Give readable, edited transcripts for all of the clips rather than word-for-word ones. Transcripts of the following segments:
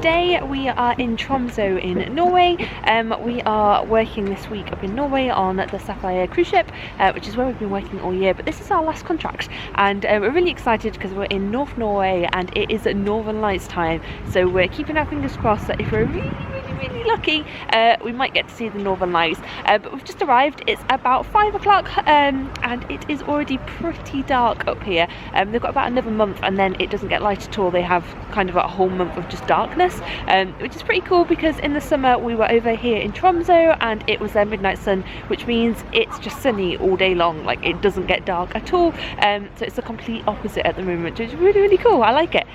today we are in Tromso in Norway. We are working this week up in Norway on the Sapphire Cruise Ship, which is where we've been working all year, but this is our last contract, and we're really excited because we're in North Norway and it is Northern Lights time, so we're keeping our fingers crossed that if we're really lucky, we might get to see the Northern Lights. But we've just arrived. It's about 5 o'clock and it is already pretty dark up here. They've got about another month and then it doesn't get light at all. They have kind of a whole month of just darkness, which is pretty cool because in the summer we were over here in Tromso and it was their midnight sun, which means it's just sunny all day long. Like, it doesn't get dark at all. So it's the complete opposite at the moment, which is really cool. I like it.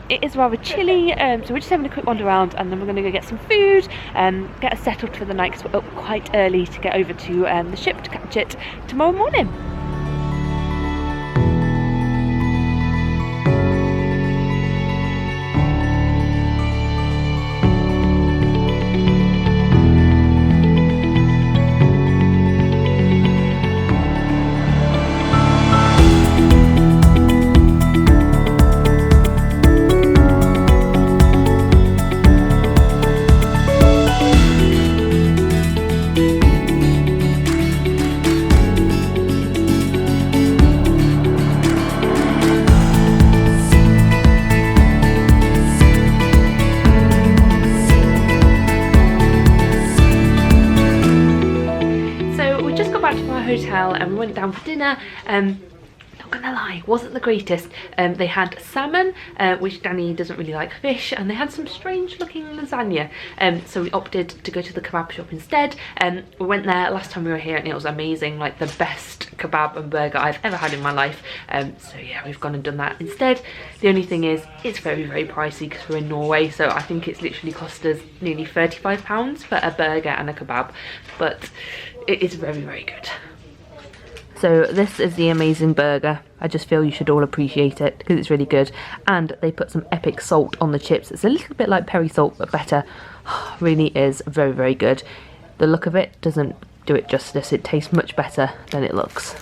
It is rather chilly, so we're just having a quick wander around and then we're going to go get some food and get us settled for the night because we're up quite early to get over to the ship to catch it tomorrow morning. Hotel and we went down for dinner. Not gonna lie, wasn't the greatest. They had salmon, which Danny doesn't really like fish, and they had some strange looking lasagna, so we opted to go to the kebab shop instead. We went there last time we were here and it was amazing, like the best kebab and burger I've ever had in my life. So yeah, we've gone and done that instead. The only thing is it's very pricey because we're in Norway, so I think it's literally cost us nearly £35 for a burger and a kebab, but it is very good. So this is the amazing burger. I just feel you should all appreciate it because it's really good. And they put some epic salt on the chips. It's a little bit like peri salt, but better. Really is very good. The look of it doesn't do it justice. It tastes much better than it looks.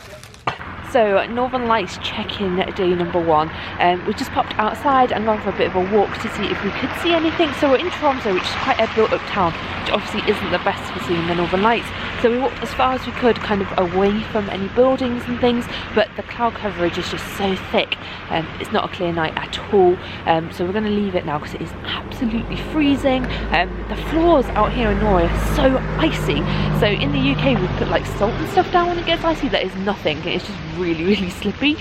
So Northern Lights check-in day number 1. We just popped outside and gone for a bit of a walk to see if we could see anything. So we're in Tromso, which is quite a built-up town, which obviously isn't the best for seeing the Northern Lights. So we walked as far as we could, kind of away from any buildings and things, but the cloud coverage is just so thick. It's not a clear night at all. So we're going to leave it now because it is absolutely freezing. The floors out here in Norway are so icy. So in the UK we put like salt and stuff down when it gets icy. That is nothing. It's just really slippy.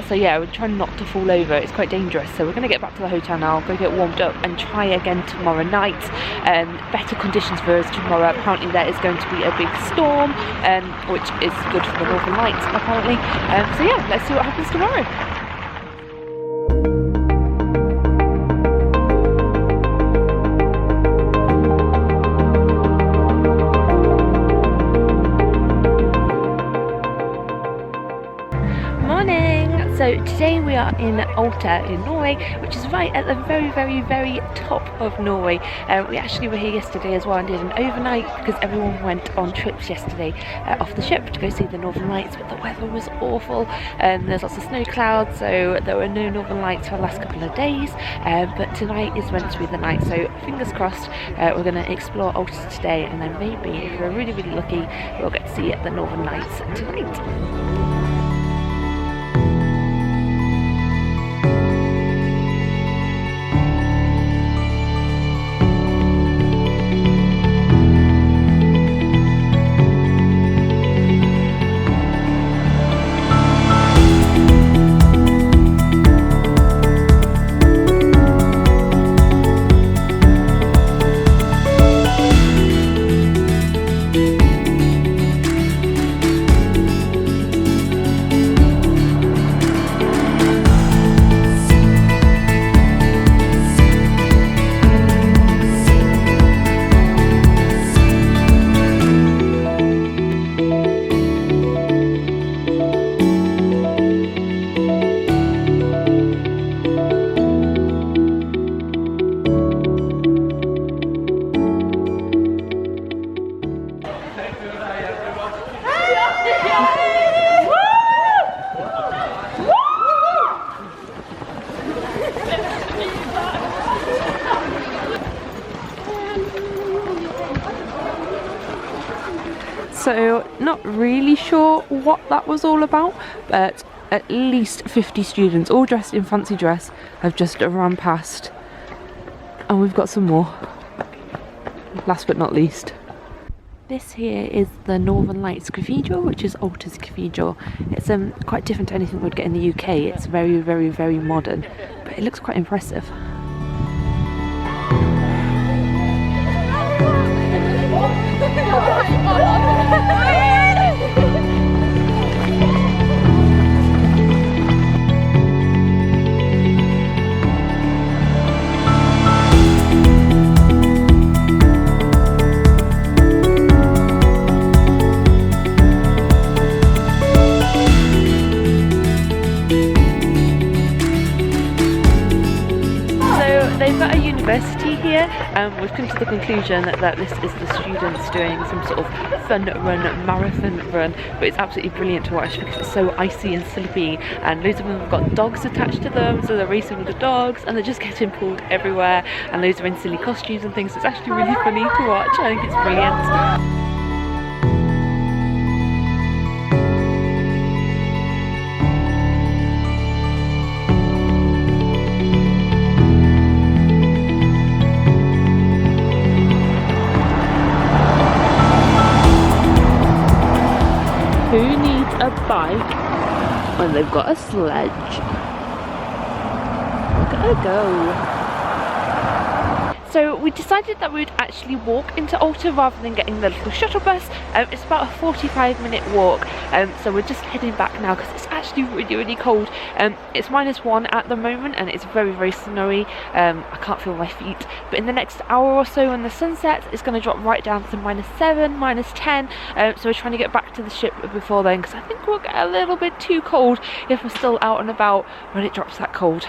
So yeah, we're trying not to fall over. It's quite dangerous. So we're going to get back to the hotel now, go get warmed up and try again tomorrow night. Better conditions for us tomorrow. Apparently there is going to be a big storm, which is good for the Northern Lights apparently. So yeah, let's see what happens tomorrow. So today we are in Alta in Norway, which is right at the very top of Norway. We actually were here yesterday as well and did an overnight because everyone went on trips yesterday off the ship to go see the Northern Lights, but the weather was awful. There's lots of snow clouds, so there were no Northern Lights for the last couple of days, but tonight is meant to be the night, so fingers crossed. We're going to explore Alta today and then maybe, if we're really lucky, we'll get to see the Northern Lights tonight. So not really sure what that was all about, but at least 50 students, all dressed in fancy dress, have just run past. And we've got some more. Last but not least. This here is the Northern Lights Cathedral, which is Altars Cathedral. It's quite different to anything we'd get in the UK. It's very, very, very modern, but it looks quite impressive. They've got a university here, and we've come to the conclusion that this is the students doing some sort of fun run, marathon run, but it's absolutely brilliant to watch because it's so icy and slippy, and loads of them have got dogs attached to them, so they're racing with the dogs and they're just getting pulled everywhere, and loads are in silly costumes and things, so it's actually really funny to watch. I think it's brilliant. Who needs a bike when they've got a sledge? Look at her go. So we decided that we would actually walk into Alta rather than getting the little shuttle bus. It's about a 45-minute walk, so we're just heading back now because it's actually really, really cold. It's -1 at the moment and it's very, very snowy. I can't feel my feet, but in the next hour or so when the sun sets, it's going to drop right down to -7, -10. So we're trying to get back to the ship before then because I think we'll get a little bit too cold if we're still out and about when it drops that cold.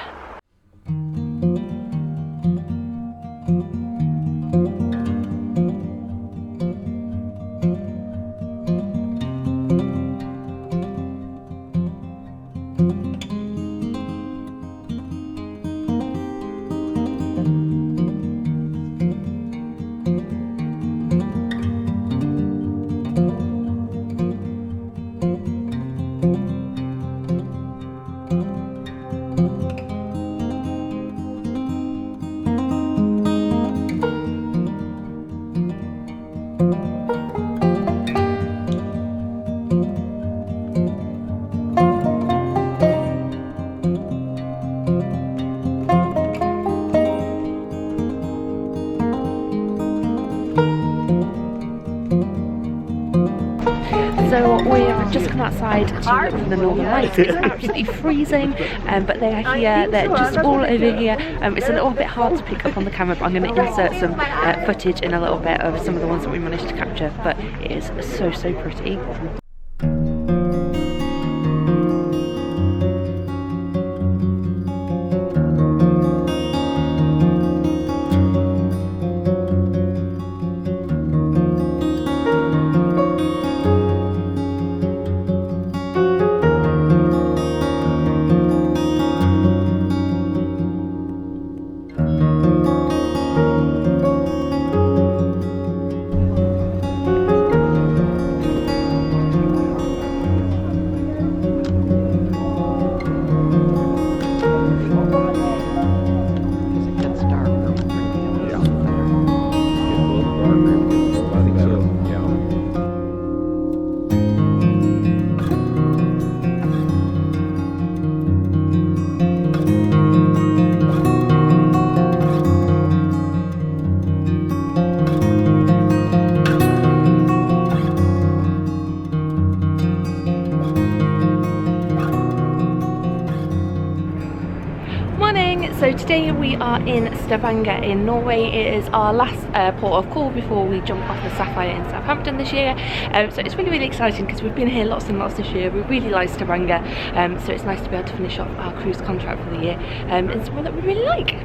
So we have just come outside to look for the Northern Lights. It's absolutely freezing, but they are here, they're just all over here. It's a little bit hard to pick up on the camera, but I'm going to insert some footage in a little bit of some of the ones that we managed to capture, but it is so, so pretty. So today we are in Stavanger in Norway. It is our last port of call before we jump off the Sapphire in Southampton this year. So it's really, really exciting because we've been here lots and lots this year. We really like Stavanger, so it's nice to be able to finish off our cruise contract for the year in somewhere that we really like.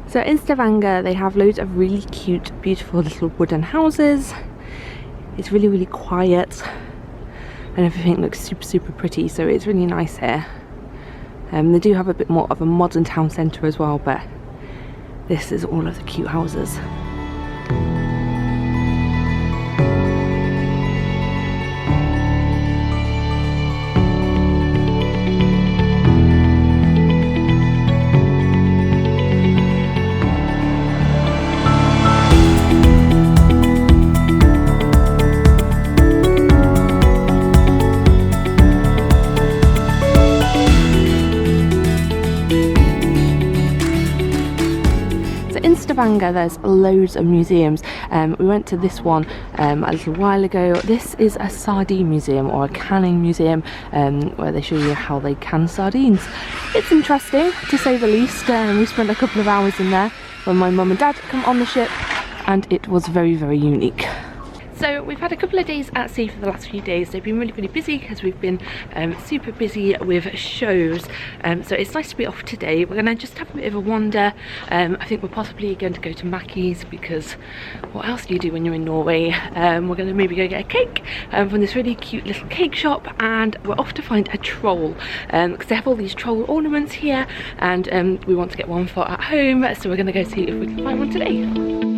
So in Stavanger they have loads of really cute, beautiful little wooden houses. It's really, really quiet and everything looks super, super pretty, so it's really nice here. They do have a bit more of a modern town centre as well, but this is all of the cute houses. Stavanger there's loads of museums. We went to this one a little while ago. This is a sardine museum, or a canning museum, where they show you how they can sardines. It's interesting, to say the least. We spent a couple of hours in there when my mum and dad come on the ship, and it was very, very unique. So we've had a couple of days at sea for the last few days. They've been really, really busy because we've been super busy with shows. So it's nice to be off today. We're going to just have a bit of a wander. I think we're possibly going to go to Mackey's, because what else do you do when you're in Norway? We're going to maybe go get a cake from this really cute little cake shop, and we're off to find a troll, because they have all these troll ornaments here, and we want to get one for at home. So we're going to go see if we can find one today.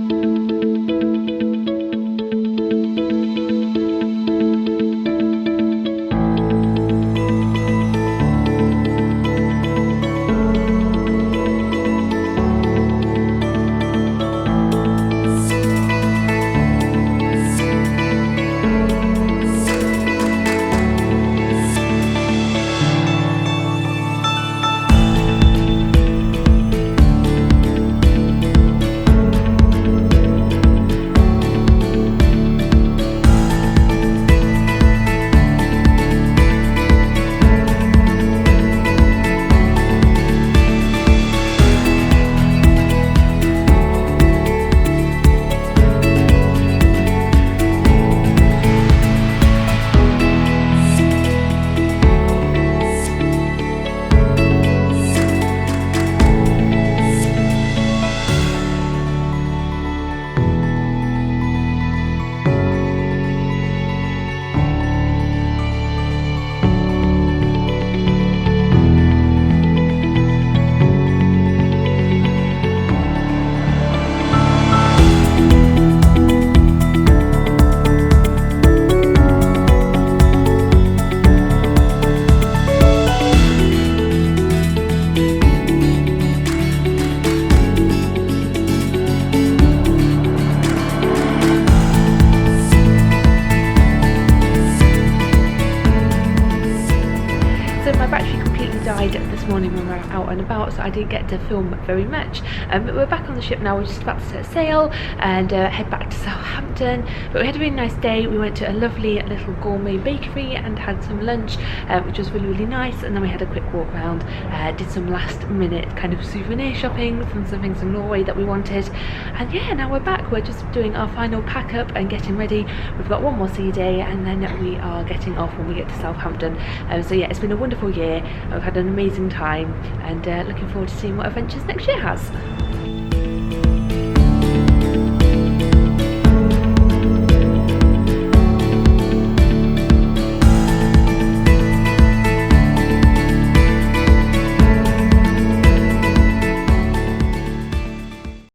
This morning when we were out and about, so I didn't get to film very much, but we're back on the ship now. We're just about to set sail and head back to Southampton. But we had a really nice day. We went to a lovely little gourmet bakery and had some lunch, which was really, really nice, and then we had a quick walk around, did some last minute kind of souvenir shopping from some things in Norway that we wanted, and yeah, now we're back. We're just doing our final pack up and getting ready. We've got one more sea day, and then we are getting off when we get to Southampton. So yeah, it's been a wonderful year. I've had an amazing time, and looking forward to seeing what adventures next year has.